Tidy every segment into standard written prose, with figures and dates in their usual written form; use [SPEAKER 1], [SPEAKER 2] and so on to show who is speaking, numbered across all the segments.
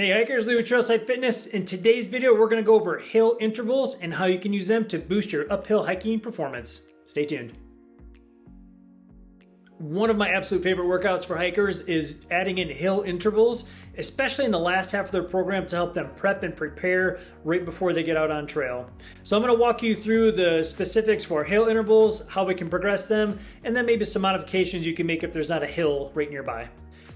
[SPEAKER 1] Hey hikers, Lee with Trailside Fitness. In today's video, we're going to go over hill intervals and how you can use them to boost your uphill hiking performance. Stay tuned. One of my absolute favorite workouts for hikers is adding in hill intervals, especially in the last half of their program to help them prep and prepare right before they get out on trail. So I'm going to walk you through the specifics for hill intervals, how we can progress them, and then maybe some modifications you can make if there's not a hill right nearby.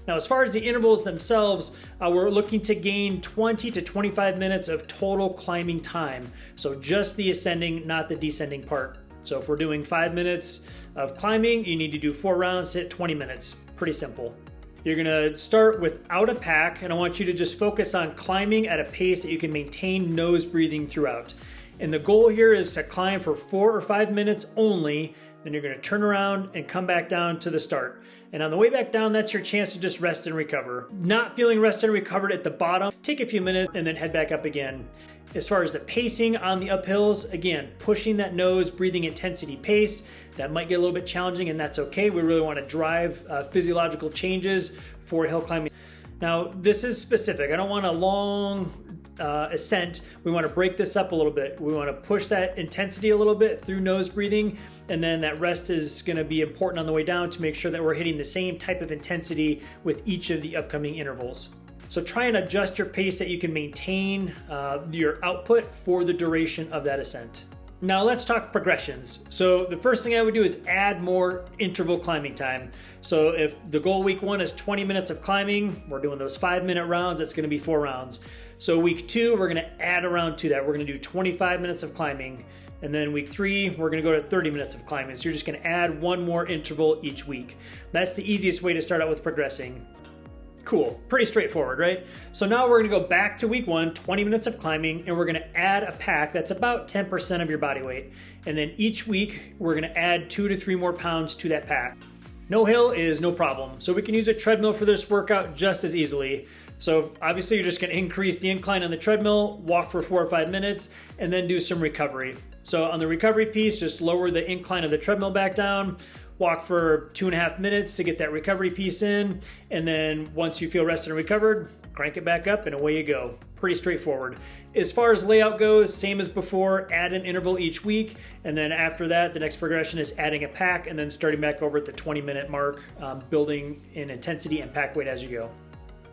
[SPEAKER 1] Now, as far as the intervals themselves, we're looking to gain 20 to 25 minutes of total climbing time. So just the ascending, not the descending part. So if we're doing 5 minutes of climbing, you need to do 4 rounds to hit 20 minutes. Pretty simple. You're gonna start without a pack, and I want you to just focus on climbing at a pace that you can maintain nose breathing throughout. And the goal here is to climb for 4 or 5 minutes only. Then you're gonna turn around and come back down to the start. And on the way back down, that's your chance to just rest and recover. Not feeling rested and recovered at the bottom, take a few minutes and then head back up again. As far as the pacing on the uphills, again, pushing that nose, breathing intensity pace, that might get a little bit challenging, and that's okay. We really wanna drive physiological changes for hill climbing. Now, this is specific. I don't want a long ascent. We want to break this up a little bit. We want to push that intensity a little bit through nose breathing, and then that rest is going to be important on the way down to make sure that we're hitting the same type of intensity with each of the upcoming intervals. So try and adjust your pace that you can maintain your output for the duration of that ascent. Now let's talk progressions. So the first thing I would do is add more interval climbing time. So if the goal week 1 is 20 minutes of climbing, we're doing those 5-minute rounds, that's gonna be 4 rounds. So week 2, we're gonna add a round to that. We're gonna do 25 minutes of climbing. And then week 3, we're gonna go to 30 minutes of climbing. So you're just gonna add 1 more interval each week. That's the easiest way to start out with progressing. Cool, pretty straightforward, right? So now we're gonna go back to week 1, 20 minutes of climbing, and we're gonna add a pack that's about 10% of your body weight. And then each week, we're gonna add 2 to 3 more pounds to that pack. No hill is no problem. So we can use a treadmill for this workout just as easily. So obviously you're just gonna increase the incline on the treadmill, walk for 4 or 5 minutes, and then do some recovery. So on the recovery piece, just lower the incline of the treadmill back down, walk for 2.5 minutes to get that recovery piece in, and then once you feel rested and recovered, crank it back up and away you go. Pretty straightforward. As far as layout goes, same as before, add an interval each week, and then after that, the next progression is adding a pack and then starting back over at the 20-minute mark, building in intensity and pack weight as you go.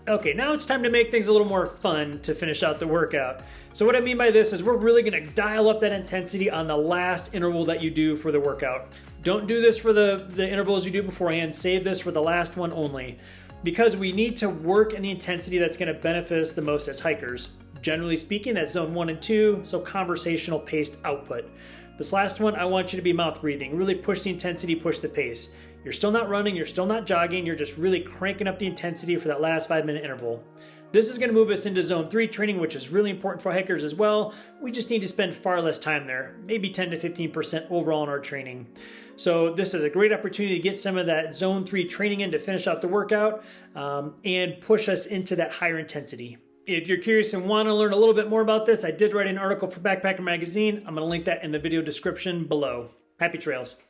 [SPEAKER 1] Okay, now it's time to make things a little more fun to finish out the workout. So what I mean by this is we're really gonna dial up that intensity on the last interval that you do for the workout. Don't do this for the intervals you do beforehand, save this for the last one only. Because we need to work in the intensity that's gonna benefit us the most as hikers. Generally speaking, that's zone 1 and 2, so conversational paced output. This last one, I want you to be mouth breathing, really push the intensity, push the pace. You're still not running, you're still not jogging, you're just really cranking up the intensity for that last 5-minute interval. This is gonna move us into zone 3 training, which is really important for hikers as well. We just need to spend far less time there, maybe 10 to 15% overall in our training. So this is a great opportunity to get some of that zone 3 training in to finish out the workout and push us into that higher intensity. If you're curious and want to learn a little bit more about this, I did write an article for Backpacker Magazine. I'm gonna link that in the video description below. Happy trails.